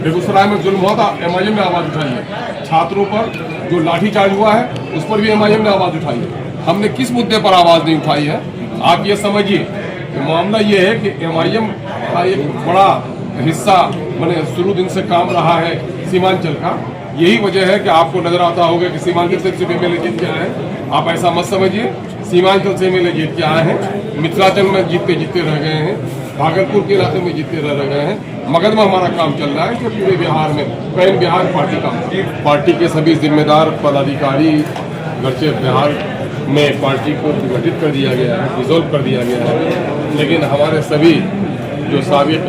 बेगूसराय में जुल्म हुआ था, एमआईएम ने आवाज़ उठाई है। छात्रों पर जो लाठीचार्ज हुआ है उस पर भी एमआईएम ने आवाज़ उठाई है। हमने किस मुद्दे पर आवाज़ नहीं उठाई है? आप ये समझिए, मामला ये है कि एमआईएम का एक बड़ा हिस्सा मैंने शुरू दिन से काम रहा है सीमांचल का। यही वजह है कि आपको नजर आता होगा कि सीमांचल से सिर्फ एमएलए जीत के आए हैं। आप ऐसा मत समझिए, सीमांचल से एमएलए जीत के आए हैं, मिथिलांचल में जीतते रह गए हैं, भागलपुर के इलाके में जीतते रह गए हैं। मगध में हमारा काम चल रहा है कि पूरे बिहार में पैन बिहार पार्टी के सभी जिम्मेदार पदाधिकारी गर्चे बिहार में पार्टी को विघटित कर दिया गया है, डिसॉल्व कर दिया गया है। लेकिन हमारे सभी जो साबिक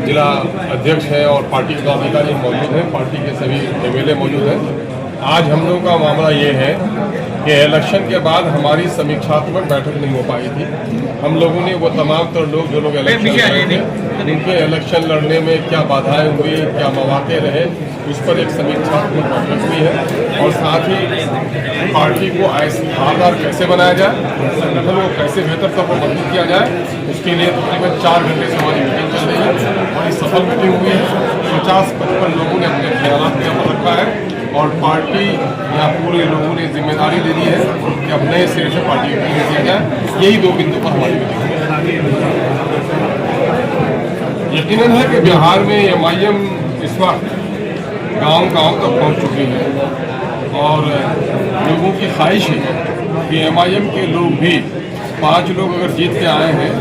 जिला अध्यक्ष हैं और पार्टी के पदाधिकारी मौजूद हैं, पार्टी के सभी एमएलए मौजूद हैं। आज हम लोगों का मामला ये है कि इलेक्शन के बाद हमारी समीक्षात्मक बैठक नहीं हो पाई थी। हम लोगों ने वो तमाम तर लोग जो लोग इलेक्शन लड़े थे, उनके इलेक्शन लड़ने में क्या बाधाएं हुई, क्या मौके रहे, उस पर एक समीक्षात्मक बैठक हुई है। और साथ ही पार्टी को आधार कैसे बनाया जाए, संगठन को कैसे बेहतर तक मजबूत किया जाए, उसके लिए तकरीबन 4 घंटे से हमारी मीटिंग चल रही है और ये सफल मीटिंग हुई है। 50-55 लोगों ने अपने ख्यालात पे अमल रखा है और पार्टी या पूरे लोगों ने जिम्मेदारी ले ली है कि अब नए सिरे से पार्टी को किया जाए। यही 2 बिंदु पर हमारी मीटिंग है। यकीनन है कि बिहार में एमआईएम इस वक्त गांव-गांव तक पहुंच चुकी है और लोगों की ख्वाहिश है कि एमआईएम के लोग भी 5 लोग अगर जीत के आए हैं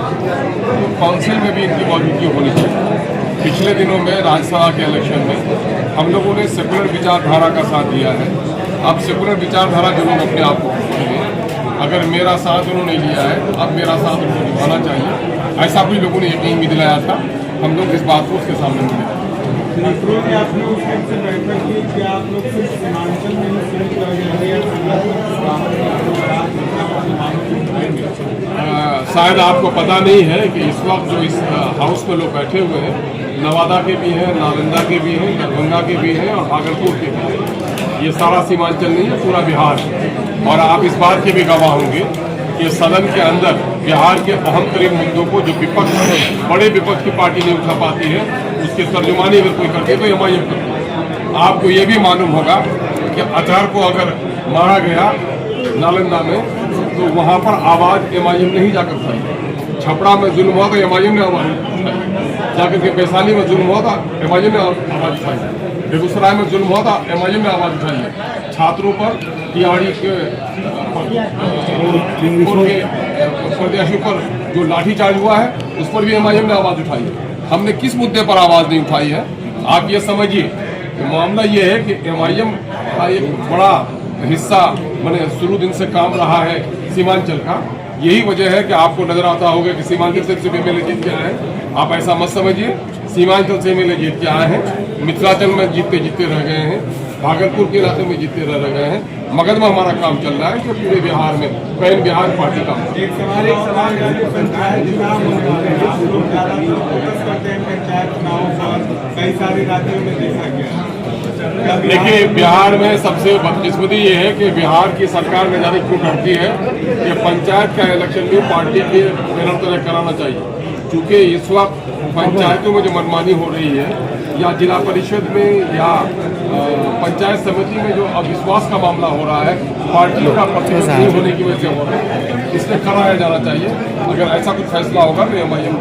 तो काउंसिल में भी इनकी मौजूदगी होनी चाहिए। पिछले दिनों में राज्यसभा के इलेक्शन में हम लोगों ने सेकुलर विचारधारा का साथ दिया है। अब सेकुलर विचारधारा जो लोग अपने आप को पूछेंगे, अगर मेरा साथ उन्होंने लिया है, अब मेरा साथ उनको निभाना चाहिए। ऐसा भी लोगों ने यकीन भी दिलाया था। हम लोग इस बात को उसके सामने मिले। शायद आपको पता नहीं है कि इस वक्त जो इस हाउस में लोग बैठे हुए हैं, नवादा के भी हैं, नालंदा के भी हैं, दरभंगा के भी हैं और भागलपुर के भी हैं। ये सारा सीमांचल नहीं है, पूरा बिहार है। और आप इस बात के भी गवाह होंगे कि सदन के अंदर बिहार के अहम तरीन मुद्दों को जो विपक्ष है, बड़े विपक्ष की पार्टी नहीं उठा पाती है, उसकी तर्जुमानी अगर कोई करती है तो एमआईएम करती है। आपको ये भी मालूम होगा कि अजहर को अगर मारा गया नालंदा में तो वहाँ पर आवाज़ एमआईएम नहीं जाकर उठाई। छपरा में जुल्म हुआ तो एमआईएम ने आवाज़ उठाई, जाकर के वैशाली में जुल्म हुआ था एमआईएम ने आवाज़ उठाई, बेगूसराय में जुल्म हुआ था एमआईएम ने आवाज़ उठाई है। छात्रों पर टीआरडी के प्रत्याशियों पर जो लाठीचार्ज हुआ है उस पर भी एमआईएम ने आवाज़ उठाई है। हमने किस मुद्दे पर आवाज़ नहीं उठाई है? आप ये समझिए कि मामला ये है कि एमआईएम का एक बड़ा हिस्सा मैंने शुरू दिन से काम रहा है सीमांचल का। यही वजह है कि आपको नजर आता होगा कि सीमांचल से सिर्फ एमएलए जीत के आए हैं। आप ऐसा मत समझिए, सीमांचल से एमएलए जीत के आए हैं, मिथिलांचल में जीतते रह गए हैं, भागलपुर के इलाके में जीतते रह गए हैं। मगध में हमारा काम चल रहा है कि पूरे बिहार में पैन बिहार पार्टी का। देखिए, बिहार में सबसे बदकिस्मती ये है कि बिहार की सरकार न जाने क्यों करती है कि पंचायत का इलेक्शन भी पार्टी के बैनर तले कराना चाहिए। क्योंकि इस वक्त पंचायतों में जो मनमानी हो रही है या जिला परिषद में या पंचायत समिति में जो अविश्वास का मामला हो रहा है, पार्टियों का प्रतिनिधित्व नहीं होने की वजह से हो रहा है, इसलिए कराया जाना चाहिए। अगर ऐसा कुछ फैसला होगा तो एमआईएम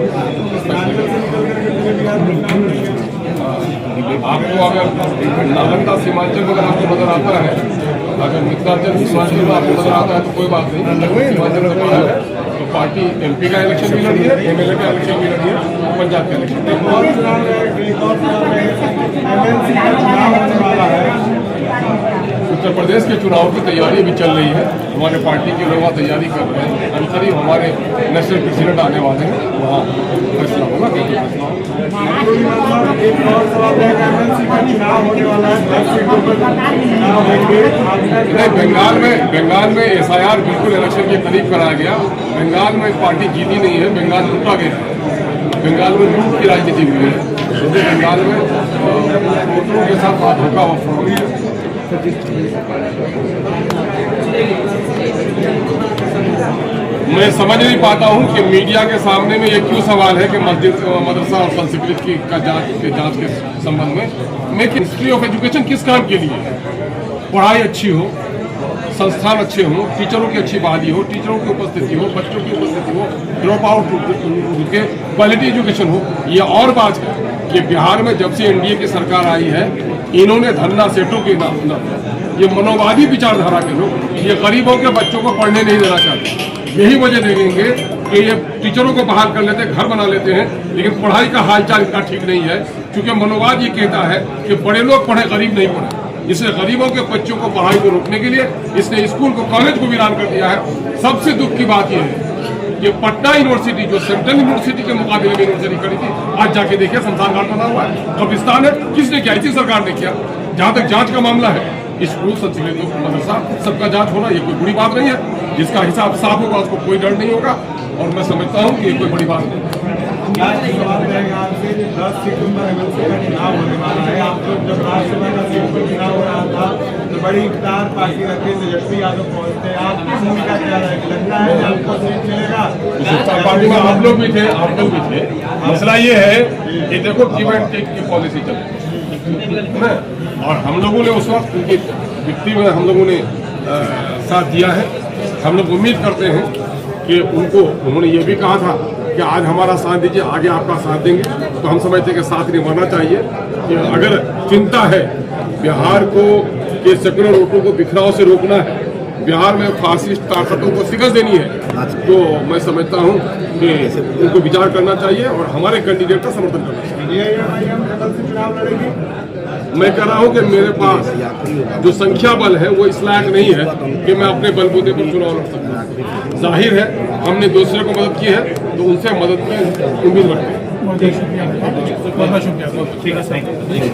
आपको अगर नालंदा सीमांचल में अगर आपको नजर आता है, अगर मिथिलांचल सीमांचल में आपको नजर आता है तो कोई बात नहीं। सीमांचल में पड़ा है तो पार्टी एमपी का इलेक्शन भी लड़ी है, एमएलए का इलेक्शन भी लड़ी है, पंजाब का इलेक्शन। उत्तर प्रदेश के चुनाव की तैयारी भी चल रही है। हमारे पार्टी के लोग तैयारी कर रहे हैं। अंतरिम हमारे नेशनल प्रेसिडेंट आने वाले हैं, वहाँ फैसला होगा। बंगाल में एसआईआर बिल्कुल इलेक्शन के करीब कराया गया। बंगाल में पार्टी जीती नहीं है, बंगाल लूटा गया। बंगाल में लूट की राजनीति हुई है। बंगाल में वोटरों के साथ धोखा हुआ, फ्रॉड है। मैं समझ नहीं पाता हूँ कि मीडिया के सामने में ये क्यों सवाल है कि मस्जिद मदरसा और संस्कृत की का जांच के संबंध में मिनिस्ट्री ऑफ एजुकेशन किस काम के लिए है? पढ़ाई अच्छी हो, संस्थान अच्छे हों, टीचरों की अच्छी बहाली हो, टीचरों की उपस्थिति हो, बच्चों की उपस्थिति हो, ड्रॉप आउट रुके, क्वालिटी एजुकेशन हो। ये और बात है कि बिहार में जब से एनडीए की सरकार आई है, इन्होंने धन्ना सेठों के नाम ये मनोवादी विचारधारा के लोग ये गरीबों के बच्चों को पढ़ने नहीं देना चाहते। यही वजह देखेंगे कि ये टीचरों को बहाल कर लेते हैं, घर बना लेते हैं, लेकिन पढ़ाई का हालचाल इतना ठीक नहीं है, क्योंकि मनोवाद ये कहता है कि बड़े लोग पढ़े, गरीब नहीं पढ़े। इसलिए गरीबों के बच्चों को पढ़ाई को रोकने के लिए इसने स्कूल को, कॉलेज को वीरान कर दिया है। सबसे दुख की बात यह है कि पटना यूनिवर्सिटी जो सेंट्रल यूनिवर्सिटी के मुकाबले में यूनिवर्सिटी खड़ी थी, आज जाके देखिए शमशान घाट बना हुआ है, कब्रिस्तान है। किसने किया? इसी सरकार ने किया। जहाँ तक जांच का मामला है, स्कूल, संस्कृत, मदरसा सबका जांच होना ये कोई बड़ी बात नहीं है। जिसका हिसाब साफ होगा उसको कोई डर नहीं होगा, और मैं समझता हूँ कि ये कोई बड़ी बात नहीं है। 10 सितंबर एमएलसी का चुनाव होने वाला है। आप लोग जब राज्यसभा का सीट पर चुनाव हो रहा था तो बड़ी इकतार पार्टी रखे तेजस्वी यादव पहुंचते, आपकी भूमिका क्या रहेगी? लगता है कि आपको सीट मिलेगा? पार्टी में आप लोग भी थे, आप लोग भी थे। मसला ये है कि देखो गिव एंड टेक की पॉलिसी चल रही है, और हम लोगों ने उस वक्त उनकी विक्ट्री में हम लोगों ने साथ दिया है। हम लोग उम्मीद करते हैं कि उन्होंने ये भी कहा था कि आज हमारा साथ दीजिए, आगे आपका साथ देंगे। तो हम समझते हैं कि साथ निभाना चाहिए। कि अगर चिंता है बिहार को कि सेकुलर वोटों को बिखराव से रोकना है, बिहार में फासिस्ट ताकतों को शिकस्त देनी है, तो मैं समझता हूँ कि उनको विचार करना चाहिए और हमारे कैंडिडेट का समर्थन करना चाहिए। मैं कह रहा हूँ कि मेरे पास जो संख्या बल है वो इस लायक नहीं है कि मैं अपने बलबूते पर चुनाव लड़ सकूँ। जाहिर है हमने दूसरे को मदद की है, तो उनसे मदद की उम्मीद रखते हैं। बहुत शुक्रिया। ठीक है।